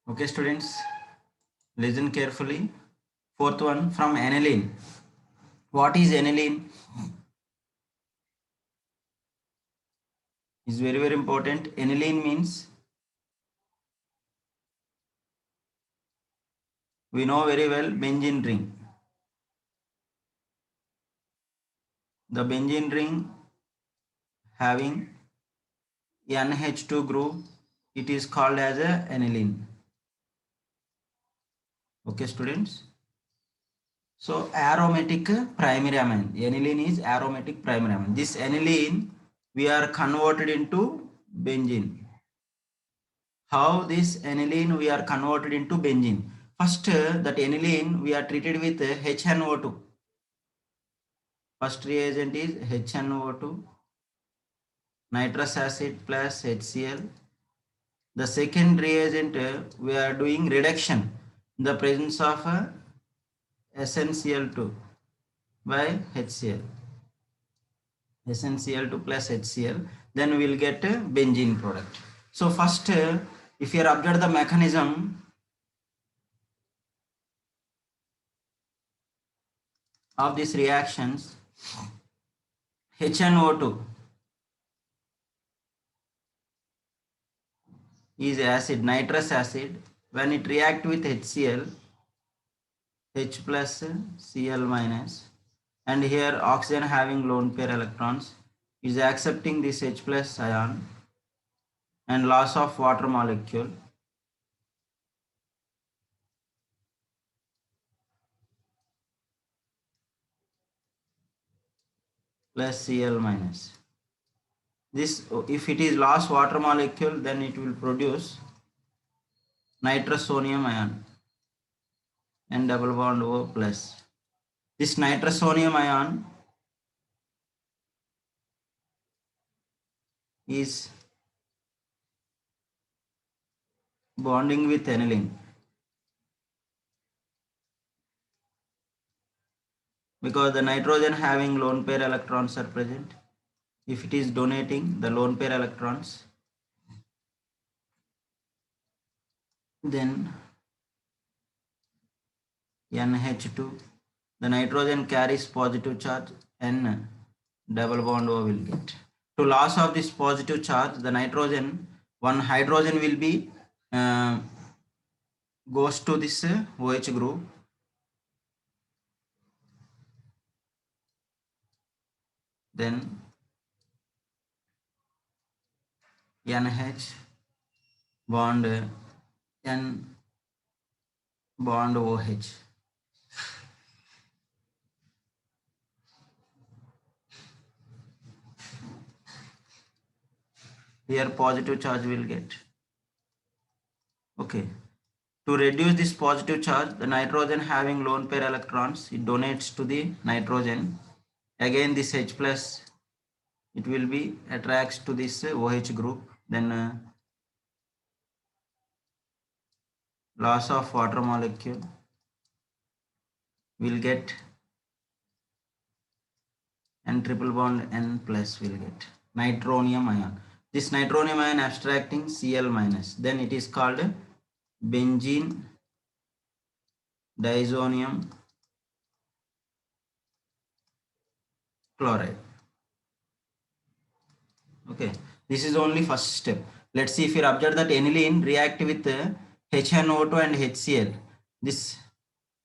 Okay, students, listen carefully. Fourth one from aniline. What is aniline? Is very important. Aniline means we know very well benzene ring. The benzene ring having NH2 group, it is called as a aniline. Okay, students. So aromatic primary amine. Aniline is aromatic primary amine. This aniline we are converted into benzene. How this aniline we are converted into benzene? First, that aniline we are treated with HNO2. First reagent is HNO2, nitrous acid plus HCl. The second reagent we are doing reduction in the presence of SnCl2 by HCl. SnCl2 plus HCl, then we will get a benzene product. So first, if you observe the mechanism of these reactions, HNO2 is acid, nitrous acid. When it react with HCl, H plus Cl minus, and here oxygen having lone pair electrons is accepting this H plus ion and loss of water molecule. Plus Cl minus. This, if it is lost water molecule, then it will produce nitrosonium ion and double bond O plus. This nitrosonium ion is bonding with aniline because the nitrogen having lone pair electrons are present. If it is donating the lone pair electrons, then NH2, the nitrogen carries positive charge and double bond O will get. To loss of this positive charge, the nitrogen, one hydrogen will be goes to this OH group. Then NH bond N bond OH. Here positive charge will get. Okay. To reduce this positive charge, the nitrogen having lone pair electrons, it donates to the nitrogen. Again this H plus, it will be attracts to this OH group. Then loss of water molecule will get, and triple bond N plus will get nitronium ion. This nitronium ion abstracting Cl minus, then it is called benzene diazonium chloride. Okay, this is only first step. Let's see if you observe that aniline react with HNO2 and HCl. This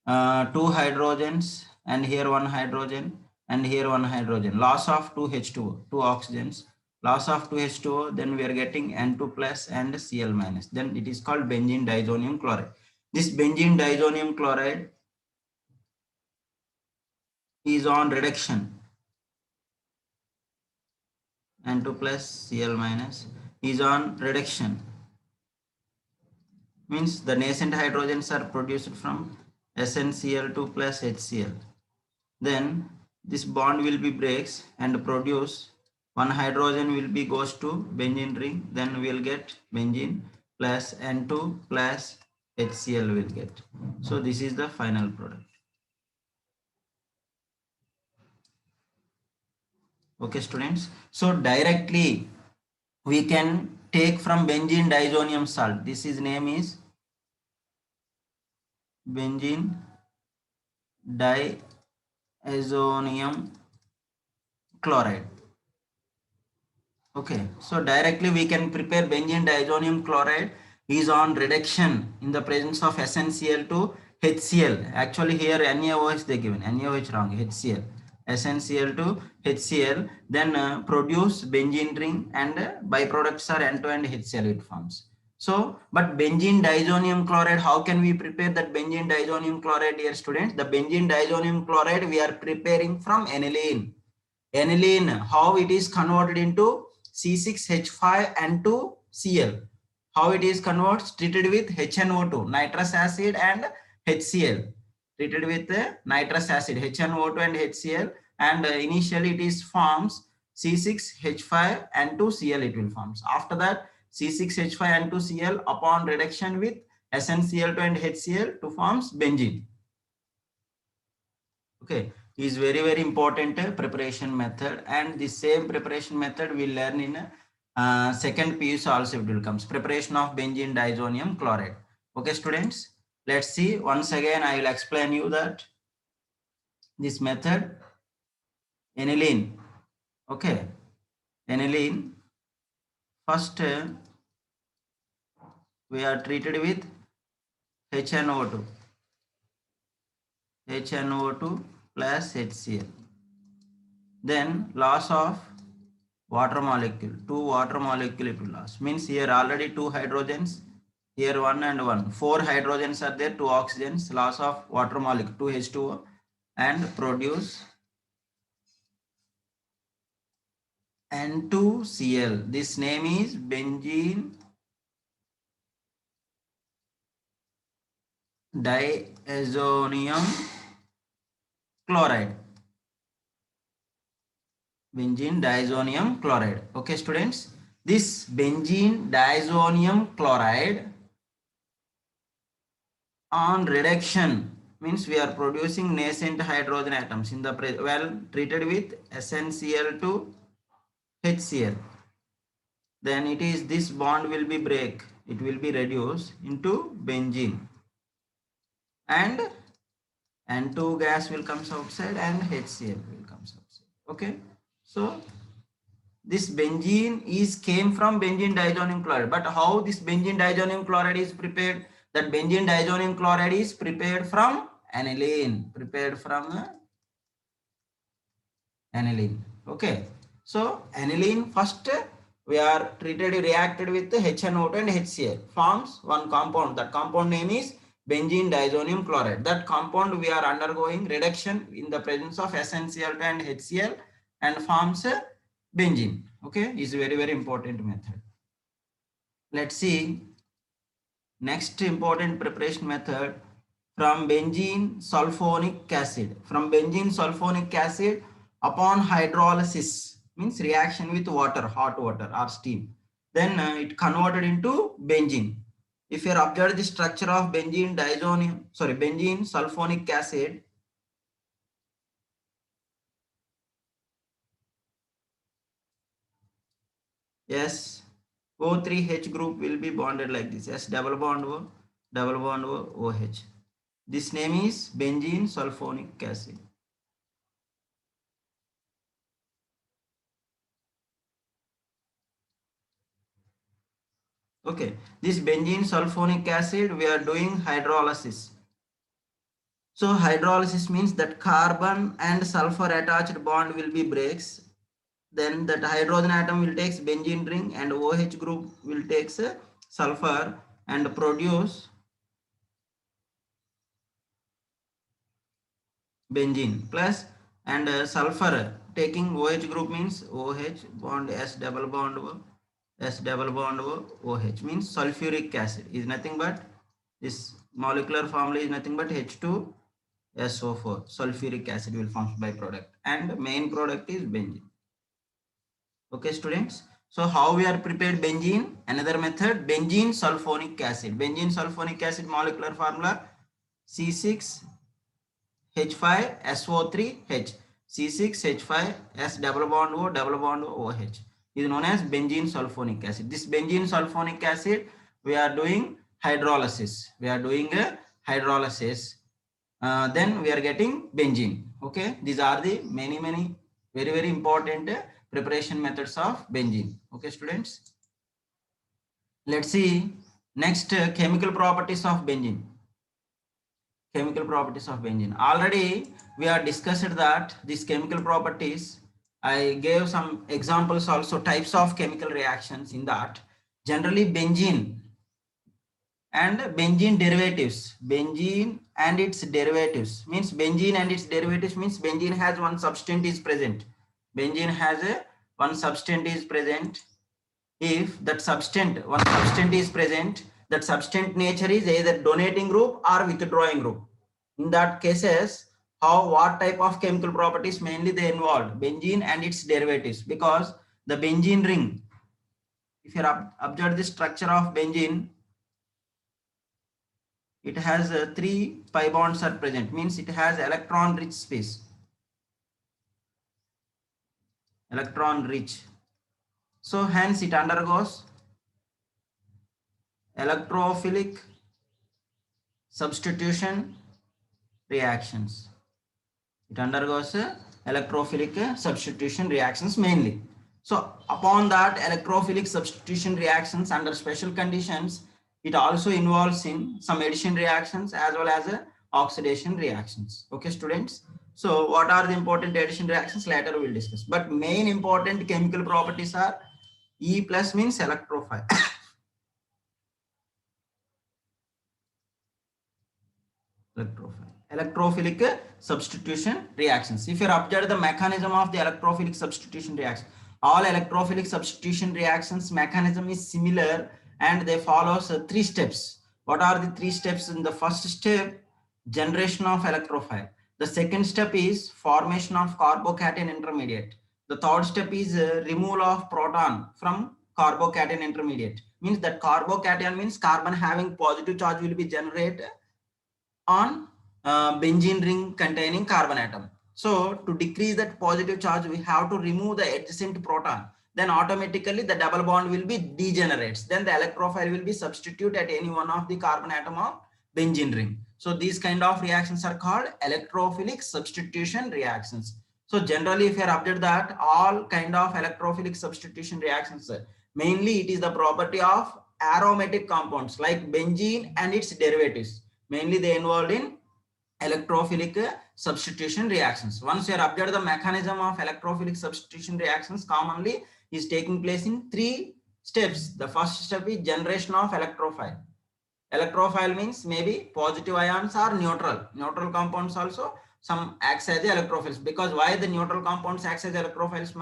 two hydrogens, and here one hydrogen, and here one hydrogen. Loss of 2 H2O, 2 oxygens. Loss of 2 H2O, then we are getting N2 plus and Cl minus. Then it is called benzene diazonium chloride. This benzene diazonium chloride is on reduction. N2 plus Cl minus is on reduction. Means the nascent hydrogens are produced from SnCl2 plus HCl. Then this bond will be breaks and produce one hydrogen will be goes to benzene ring. Then we will get benzene plus N2 plus HCl will get. So this is the final product. Okay, students. So directly we can take from benzene diazonium salt. This is name is benzene diazonium chloride. Okay, so directly we can prepare benzene diazonium chloride is on reduction in the presence of SnCl to HCl. Actually here NaOH they given, NaOH wrong, HCl. SnCl to HCl, then produce benzene ring, and byproducts are N2 and HCl it forms. So, but benzene diazonium chloride, how can we prepare that benzene diazonium chloride, dear students? The benzene diazonium chloride we are preparing from aniline. Aniline, how it is converted into C6H5N2Cl. How it is converted? Treated with HNO2, nitrous acid and HCl. Treated with nitrous acid, HNO2 and HCl, and initially it is forms C6H5N2Cl it will forms. After that C6H5N2Cl upon reduction with SnCl2 and HCl to forms benzene. Okay, is very important preparation method, and the same preparation method we learn in second PUC also it will comes, preparation of benzene diazonium chloride. Okay students, let's see once again. I will explain you that this method, aniline. Okay, aniline first we are treated with HNO2 plus HCl, then loss of water molecule, 2 water molecule it will loss, means here already 2 hydrogens, here 1 and 1, 4 hydrogens are there, 2 oxygens, loss of water molecule 2 H2O, and produce N2Cl. This name is benzene diazonium chloride. Benzene diazonium chloride. Okay students, this benzene diazonium chloride on reduction means we are producing nascent hydrogen atoms in the well treated with SnCl to HCl, then it is this bond will be break, it will be reduced into benzene, and N2 gas will comes outside and HCl will comes outside. Okay, so this benzene is came from benzene diazonium chloride, but how this benzene diazonium chloride is prepared? That benzene diazonium chloride is prepared from aniline, prepared from aniline. Okay, so aniline first we are treated, reacted with HNO2 and HCl, forms one compound. That compound name is benzene diazonium chloride. That compound we are undergoing reduction in the presence of SnCl2 and HCl and forms benzene. Okay, is very important method. Let's see next important preparation method from benzene sulfonic acid. From benzene sulfonic acid upon hydrolysis, means reaction with water, hot water or steam, then it converted into benzene. If you observe the structure of benzene sulfonic acid, yes, O3H group will be bonded like this, S double bond O, OH. This name is benzene sulfonic acid. Okay, this benzene sulfonic acid we are doing hydrolysis. So hydrolysis means that carbon and sulfur attached bond will be breaks. Then that hydrogen atom will takes benzene ring and OH group will takes sulfur and produce benzene plus, and sulfur taking OH group means OH bond S double bond O, S double bond O, OH means sulfuric acid is nothing but, this molecular formula is nothing but H2SO4, sulfuric acid will form by product, and main product is benzene. Okay students, so how we are prepared benzene? Another method, benzene sulfonic acid. Benzene sulfonic acid molecular formula C6H5SO3H, C6H5S double bond O OH is known as benzene sulfonic acid. This benzene sulfonic acid we are doing hydrolysis. We are doing hydrolysis, then we are getting benzene. Okay, these are the many very important preparation methods of benzene. Okay, students, let's see next chemical properties of benzene. Chemical properties of benzene. Already we are discussed that these chemical properties. I gave some examples also, types of chemical reactions in that. Generally benzene and benzene derivatives. Benzene and its derivatives means benzene and its derivatives means benzene has one substance is present. Benzene has a one substance is present. If that substance, one substance is present, that substance nature is either donating group or withdrawing group. In that cases, what type of chemical properties mainly they involved? Benzene and its derivatives, because the benzene ring, if you observe the structure of benzene, it has 3 pi bonds are present, means it has electron rich space, electron rich. So hence it undergoes electrophilic substitution reactions. It undergoes electrophilic substitution reactions mainly. So upon that electrophilic substitution reactions under special conditions, it also involves in some addition reactions as well as oxidation reactions. Okay, students. So what are the important addition reactions? Later we will discuss. But main important chemical properties are E plus means electrophile. Electrophilic substitution reactions. If you observe the mechanism of the electrophilic substitution reaction, all electrophilic substitution reactions mechanism is similar and they follow 3 steps. What are the 3 steps? In the first step, generation of electrophile. The second step is formation of carbocation intermediate. The third step is removal of proton from carbocation intermediate. Means that carbocation means carbon having positive charge will be generated on benzene ring containing carbon atom. So to decrease that positive charge, we have to remove the adjacent proton. Then automatically the double bond will be degenerates. Then the electrophile will be substituted at any one of the carbon atom of benzene ring. So these kind of reactions are called electrophilic substitution reactions. So generally, if you are observed that all kind of electrophilic substitution reactions, mainly it is the property of aromatic compounds like benzene and its derivatives. Mainly they involved in electrophilic substitution reactions. Once you are observed the mechanism of electrophilic substitution reactions commonly is taking place in 3 steps. The first step is generation of electrophile. Electrophile means maybe positive ions or neutral compounds also some acts as electrophiles. Because why the neutral compounds acts as electrophiles?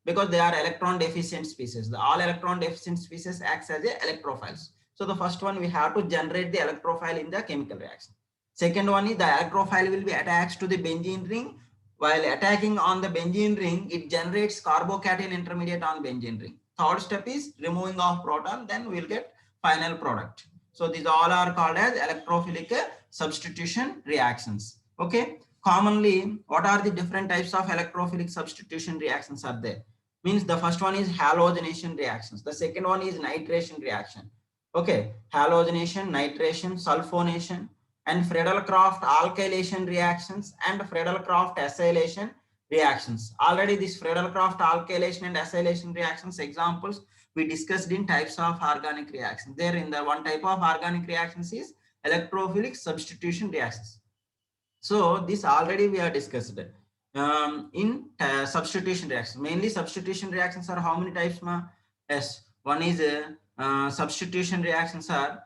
Because they are electron deficient species. All electron deficient species acts as electrophiles. So the first one, we have to generate the electrophile in the chemical reaction. Second one is the electrophile will be attached to the benzene ring. While attacking on the benzene ring, it generates carbocation intermediate on benzene ring. Third step is removing of proton, then we'll get final product. So these all are called as electrophilic substitution reactions. Okay. Commonly, what are the different types of electrophilic substitution reactions are there? Means the first one is halogenation reactions. The second one is nitration reaction. Okay. Halogenation, nitration, sulfonation, and Friedel-Crafts alkylation reactions and Friedel-Crafts acylation reactions. Already this Friedel-Crafts alkylation and acylation reactions examples we discussed in types of organic reactions. There in the one type of organic reactions is electrophilic substitution reactions. So this already we are discussed in substitution reactions. Mainly substitution reactions are how many types? Yes, one is substitution reactions are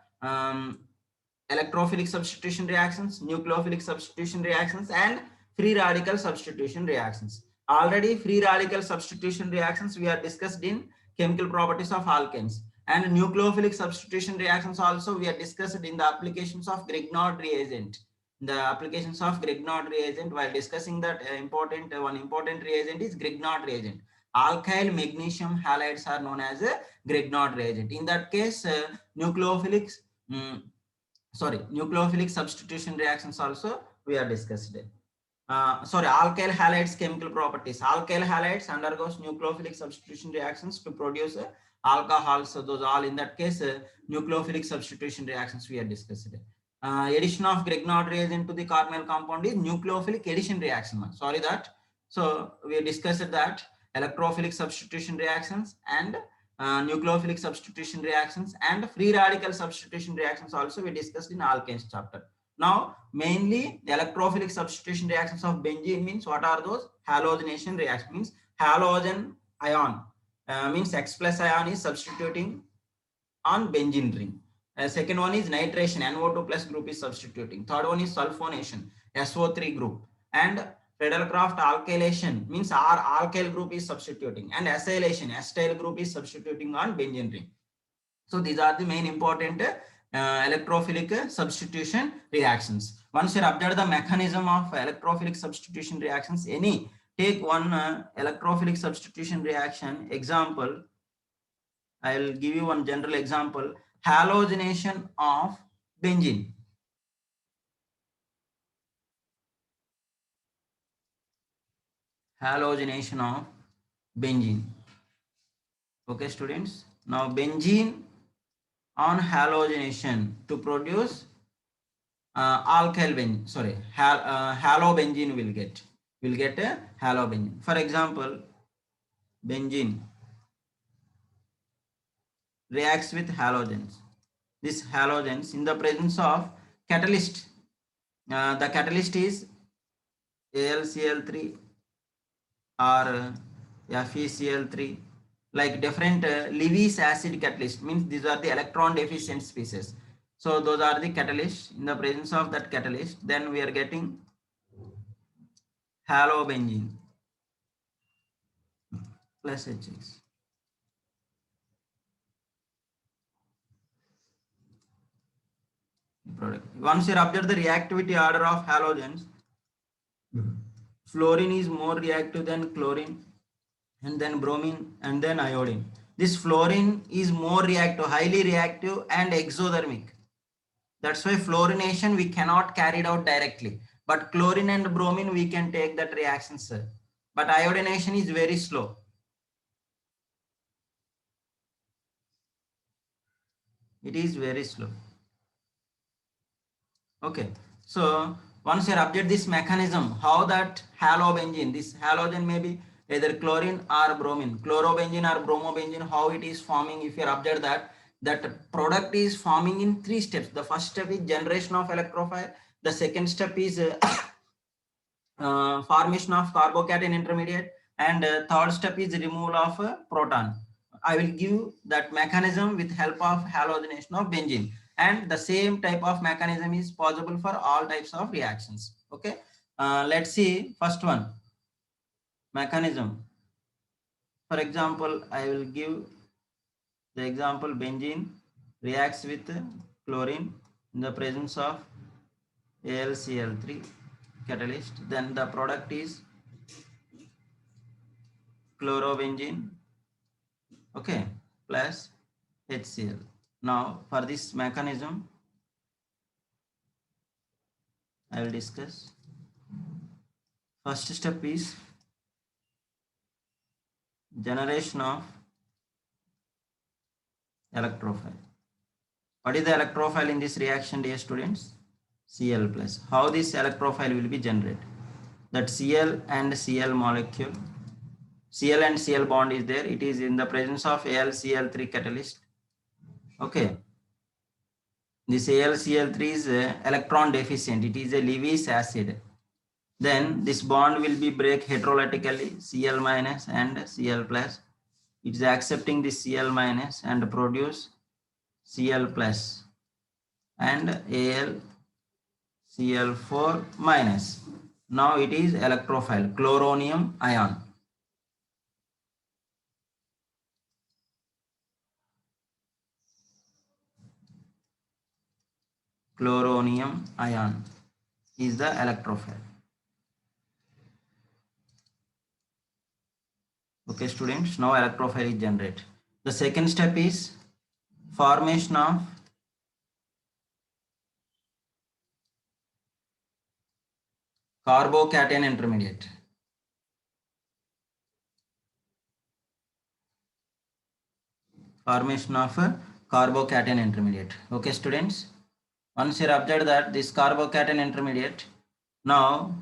electrophilic substitution reactions, nucleophilic substitution reactions, and free radical substitution reactions. Already free radical substitution reactions we are discussed in chemical properties of alkanes, and nucleophilic substitution reactions also we are discussed in the applications of Grignard reagent. The applications of Grignard reagent, while discussing that one important reagent is Grignard reagent. Alkyl magnesium halides are known as a Grignard reagent. In that case, nucleophilic substitution reactions also we are discussed. Alkyl halides chemical properties. Alkyl halides undergoes nucleophilic substitution reactions to produce alcohols. So those all in that case nucleophilic substitution reactions we are discussed. addition of Grignard reagent to the carbonyl compound is nucleophilic addition reaction. Sorry that. So we discussed that electrophilic substitution reactions and nucleophilic substitution reactions and free radical substitution reactions also we discussed in alkanes chapter. Now mainly the electrophilic substitution reactions of benzene means what are those? Halogenation reaction means halogen ion means X plus ion is substituting on benzene ring. Second one is nitration, NO2 plus group is substituting. Third one is sulfonation, SO3 group. And Friedel-Crafts alkylation means R alkyl group is substituting, and acylation, acetyl group is substituting on benzene ring. So these are the main important electrophilic substitution reactions. Once you observe the mechanism of electrophilic substitution reactions, take one electrophilic substitution reaction example. I'll give you one general example. Halogenation of benzene. Halogenation of benzene. Okay, students. Now benzene on halogenation to produce alkyl benzene. Sorry, halobenzene will get. We'll get a halobenzene. For example, benzene reacts with halogens. These halogens in the presence of catalyst. The catalyst is AlCl3 or FeCl3, like different Lewis acid catalyst means these are the electron deficient species. So those are the catalysts. In the presence of that catalyst, then we are getting halobenzene plus HX. Product. Once you observe the reactivity order of halogens, fluorine is more reactive than chlorine, and then bromine, and then iodine. This fluorine is more reactive, highly reactive and exothermic. That's why fluorination we cannot carry it out directly. But chlorine and bromine we can take that reaction, sir. But iodination is very slow. It is very slow. Okay. So once you observe this mechanism, how that halobenzene, this halogen may be either chlorine or bromine, chlorobenzene or bromobenzene, how it is forming. If you observe that product is forming in 3 steps. The first step is generation of electrophile. The second step is formation of carbocation intermediate, and third step is removal of proton. I will give that mechanism with help of halogenation of benzene, and the same type of mechanism is possible for all types of reactions. Okay, let's see first one mechanism. For example, I will give the example benzene reacts with chlorine in the presence of AlCl3 catalyst, then the product is chlorobenzene, okay, plus HCl. Now for this mechanism I will discuss. First step is generation of electrophile. What is the electrophile in this reaction, dear students? Cl plus. How this electrophile will be generated? That Cl and Cl molecule, Cl and Cl bond is there. It is in the presence of AlCl3 catalyst. Okay. This AlCl3 is electron deficient. It is a Lewis acid. Then this bond will be break heterolytically, Cl minus and Cl plus. It is accepting this Cl minus and produce Cl plus and AlCl4 minus. Now it is electrophile, chloronium ion. Chloronium ion is the electrophile. Okay, students, now electrophile is generated. The second step is formation of carbocation intermediate. Formation of carbocation intermediate. Okay, students. Once you observe that this carbocation intermediate, now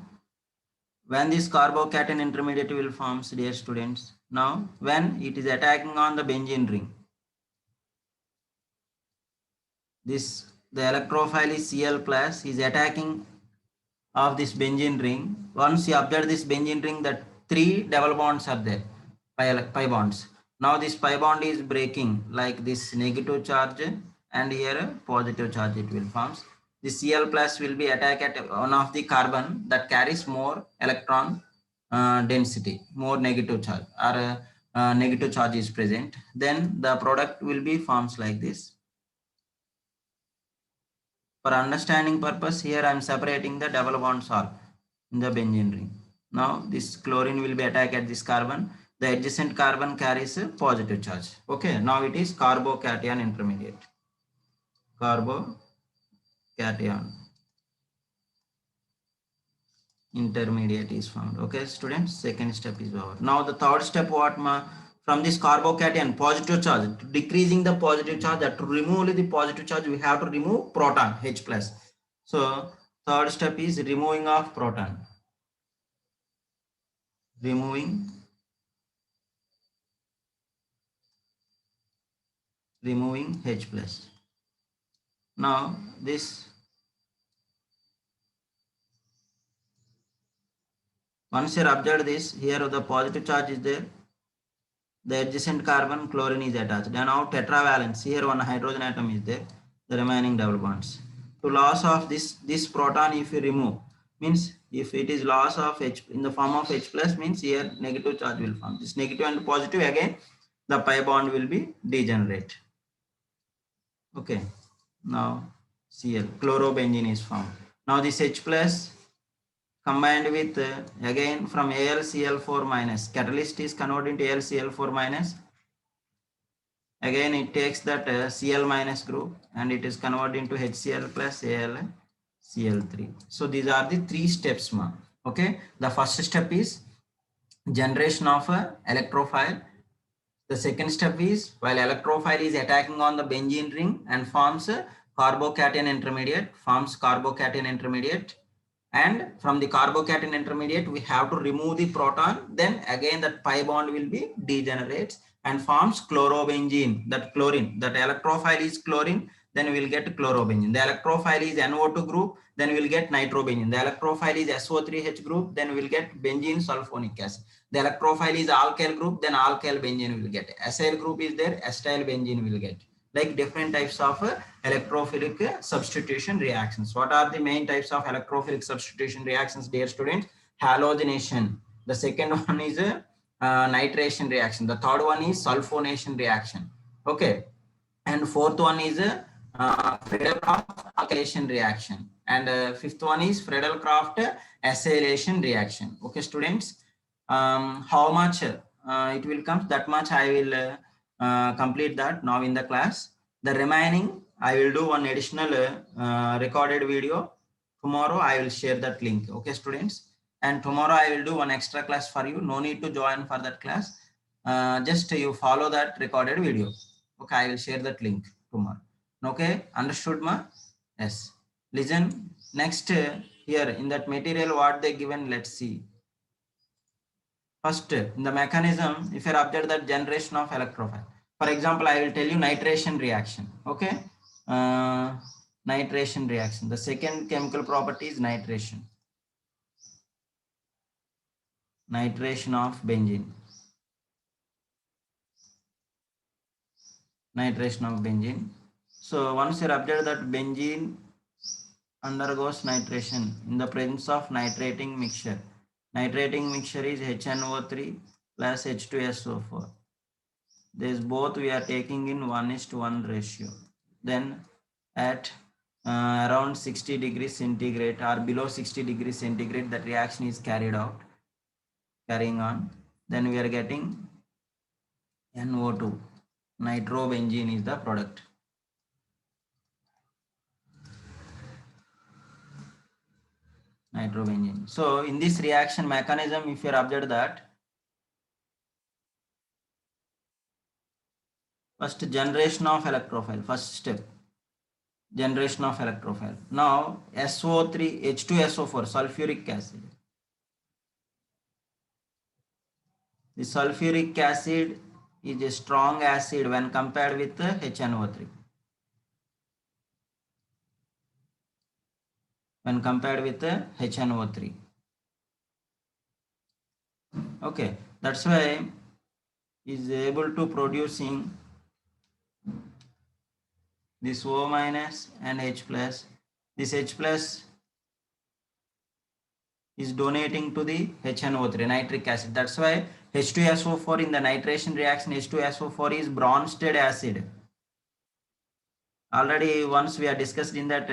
when this carbocation intermediate will forms, dear students, now when it is attacking on the benzene ring, this the electrophile is Cl plus is attacking of this benzene ring. Once you observe this benzene ring, that three double bonds are there, pi bonds. Now this pi bond is breaking, like this negative charge and here a positive charge it will forms. The Cl plus will be attack at one of the carbon that carries more electron density, more negative charge, or negative charge is present. Then the product will be forms like this. For understanding purpose, here I am separating the double bonds all in the benzene ring. Now this chlorine will be attacked at this carbon. The adjacent carbon carries a positive charge. Okay, now it is carbocation intermediate. Carbocation intermediate is found. Okay, students, second step is over. Now the third step, what from this carbocation positive charge, decreasing the positive charge, that to remove the positive charge we have to remove proton H plus. So third step is removing of proton, removing H plus. Now this, once you observe this, here the positive charge is there, the adjacent carbon chlorine is attached, and now tetravalence, here one hydrogen atom is there, the remaining double bonds. To loss of this proton, if you remove, means if it is loss of H in the form of H plus, means here negative charge will form. This negative and positive, again the pi bond will be degenerate. Okay, now Cl, chlorobenzene is formed. Now this H plus combined with again from AlCl4 minus, catalyst is converted into AlCl4 minus. Again it takes that Cl minus group and it is converted into HCl plus AlCl3. So these are the three steps, ma. Okay, the first step is generation of a electrophile. The second step is while electrophile is attacking on the benzene ring and forms a carbocation intermediate, and from the carbocation intermediate we have to remove the proton, then again that pi bond will be degenerates and forms chlorobenzene, that chlorine, that electrophile is chlorine, then we will get chlorobenzene. The electrophile is NO2 group, then we will get nitrobenzene. The electrophile is SO3H group, then we will get benzene sulfonic acid. The electrophile is alkyl group, then alkyl benzene will get. Acyl group is there, acetyl benzene will get. Like different types of electrophilic substitution reactions. What are the main types of electrophilic substitution reactions, dear students? Halogenation. The second one is nitration reaction. The third one is sulfonation reaction. Okay. And fourth one is Friedel-Crafts alkylation reaction. And fifth one is Friedel-Crafts acylation reaction. Okay, students. How much it will come, that much I will complete that now in the class. The remaining I will do one additional recorded video. Tomorrow I will share that link. Okay, students. And tomorrow I will do one extra class for you. No need to join for that class. Just you follow that recorded video. Okay, I will share that link tomorrow. Okay, understood, ma? Yes. Listen. Next here in that material what they given. Let's see. First, in the mechanism, if you observe that generation of electrophile. For example, I will tell you nitration reaction. Okay, nitration reaction. The second chemical property is nitration. Nitration of benzene. Nitration of benzene. So once you observe that benzene undergoes nitration in the presence of nitrating mixture. Nitrating mixture is HNO3 plus H2SO4. This both we are taking in 1:1 ratio. Then at around 60 degrees centigrade or below 60 degrees centigrade, that reaction is carrying on. Then we are getting NO2. Nitrobenzene is the product. Nitrobenzene. So in this reaction mechanism, if you observe that, first generation of electrophile, first step. generation of electrophile. Now SO3 H2SO4 sulfuric acid. The sulfuric acid is a strong acid when compared with HNO3. When compared with HNO3. Okay, that's why is able to producing this O minus and H plus. This H plus is donating to the HNO3 nitric acid. That's why H2SO4 in the nitration reaction H2SO4 is Bronsted acid. Already once we are discussed in that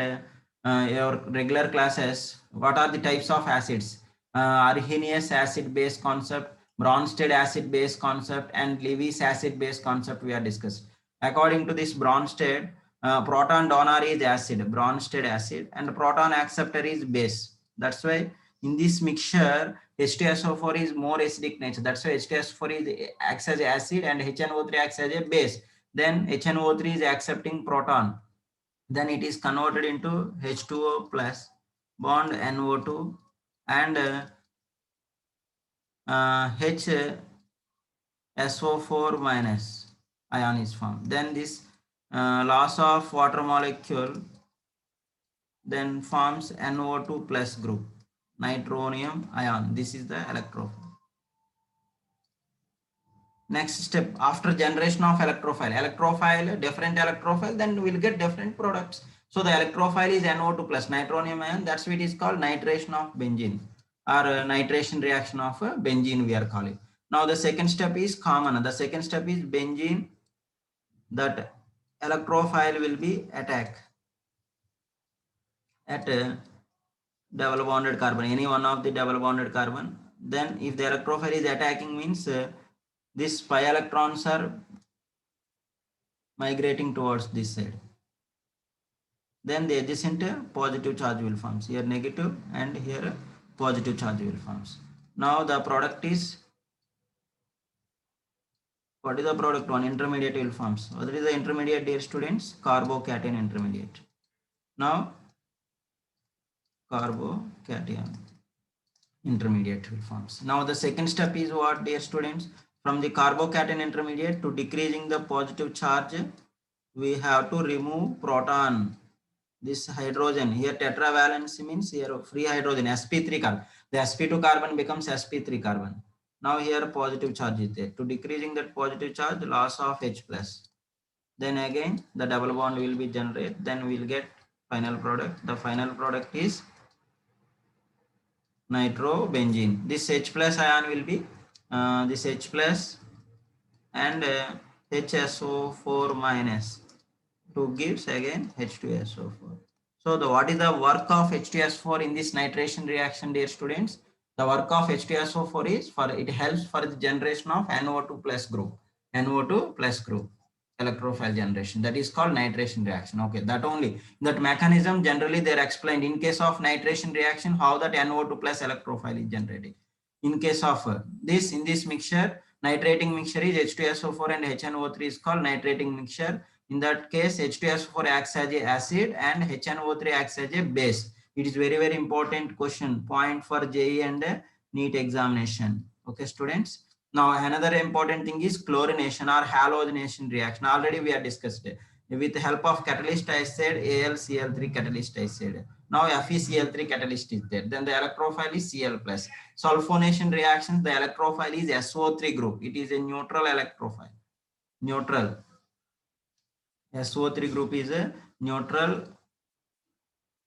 your regular classes, what are the types of acids? Arrhenius acid base concept, Bronsted acid base concept, and Lewis acid base concept we are discussed. According to this Bronsted, proton donor is acid, Bronsted acid, and proton acceptor is base. That's why in this mixture H2SO4 is more acidic nature. That's why H2SO4 acts as acid and HNO3 acts as a base. Then HNO3 is accepting proton. Then it is converted into H2O plus bond NO2 and HSO4 minus ion is formed. Then this loss of water molecule then forms NO2 plus group, nitronium ion. This is the electrophile. Next step, after generation of electrophile, different electrophile, then we'll get different products. So the electrophile is NO2 plus nitronium ion. That's what is called nitration of benzene or nitration reaction of benzene we are calling. Now the second step is common. The second step is benzene, that electrophile will be attack at double bonded carbon, any one of the double bonded carbon. Then if the electrophile is attacking means these pi electrons are migrating towards this side. Then the adjacent positive charge will forms. Here negative and here positive charge will forms. Now the product is, what is the product? One intermediate will forms. What is the intermediate, dear students? Carbocation intermediate. Now carbocation intermediate will forms. Now the second step is what, dear students? From the carbocation intermediate to decreasing the positive charge, we have to remove proton. This hydrogen here tetravalence means here free hydrogen sp3 carbon. The sp2 carbon becomes sp3 carbon. Now here positive charge is there. To decreasing that positive charge, loss of H plus. Then again the double bond will be generated. Then we will get final product. The final product is nitrobenzene. This H plus ion will be this H plus and HSO4 minus, to gives again H2SO4. So the what is the work of H2SO4 in this nitration reaction, dear students? The work of H2SO4 is for it helps for the generation of NO2 plus group, NO2 plus group electrophile generation. That is called nitration reaction. Okay, that only that mechanism generally they are explained in case of nitration reaction how that NO2 plus electrophile is generated. In case of this, in this mixture, nitrating mixture is H2SO4 and HNO3 is called nitrating mixture. In that case, H2SO4 acts as a acid and HNO3 acts as a base. It is very, very important question, point for JEE and NEET examination. Okay, students. Now, another important thing is chlorination or halogenation reaction. Already we are discussed it. With the help of catalyst, I said AlCl3 catalyst, I said. Now FeCl3 catalyst is there. Then the electrophile is Cl plus. Sulfonation reactions, the electrophile is SO3 group. It is a neutral electrophile. Neutral. SO3 group is a neutral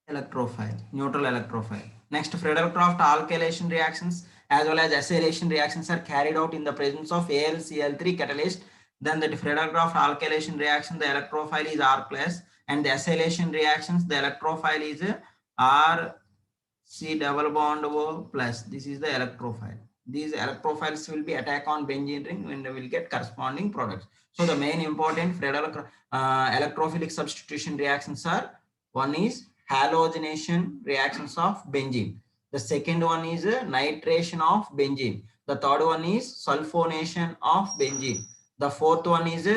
electrophile. Neutral electrophile. Next, Friedel-Crafts alkylation reactions as well as acylation reactions are carried out in the presence of AlCl3 catalyst. Then the Friedel-Crafts alkylation reaction, the electrophile is R plus, and the acylation reactions, the electrophile is RC double bond O plus. This is the electrophile. These electrophiles will be attack on benzene ring and will get corresponding products. So the main important Friedel electrophilic substitution reactions are, one is halogenation reactions of benzene. The second one is nitration of benzene. The third one is sulfonation of benzene. The fourth one is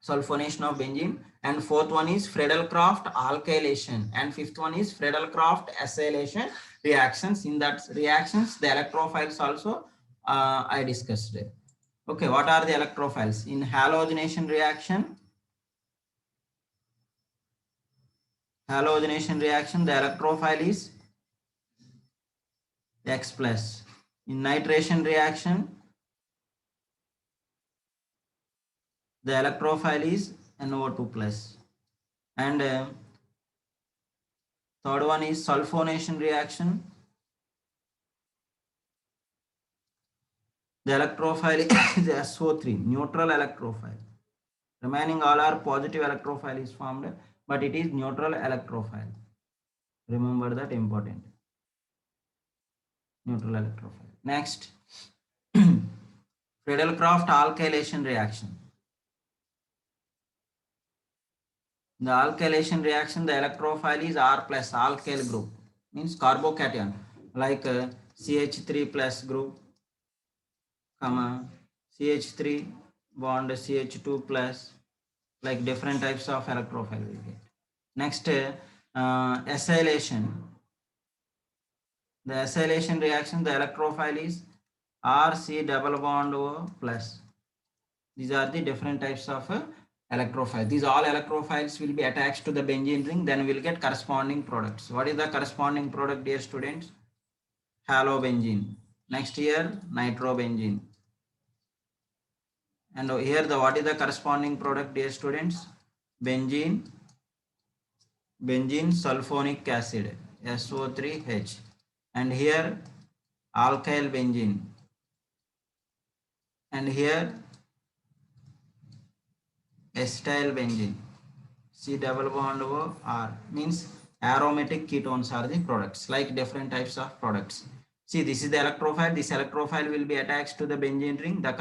sulfonation of benzene, and fourth one is Friedel-Crafts alkylation, and fifth one is Friedel-Crafts acylation reactions. In that reactions, the electrophiles also I discussed. Okay, what are the electrophiles in halogenation reaction? Halogenation reaction, the electrophile is X plus. In nitration reaction, the electrophile is NO2 plus. And third one is sulfonation reaction. The electrophile is SO3, neutral electrophile. Remaining all are positive electrophile is formed, but it is neutral electrophile. Remember that, important. Neutral electrophile. Next, Friedel-Crafts alkylation reaction. The alkylation reaction, the electrophile is R plus, alkyl group, means carbocation, like CH3 plus group, comma, CH3 bond CH2 plus, like different types of electrophile we get. Next, acylation. The acylation reaction, the electrophile is RC double bond O plus. These are the different types of electrophiles. These all electrophiles will be attached to the benzene ring, then we will get corresponding products. What is the corresponding product, dear students? Halobenzene. Next here, nitrobenzene. And here, what is the corresponding product, dear students? Benzene sulfonic acid, SO3H. And here, alkyl benzene. And here, acetyl benzene, C double bond O R, means aromatic ketones are the products, like different types of products. See, this is the electrophile. This electrophile will be attached to the benzene ring. The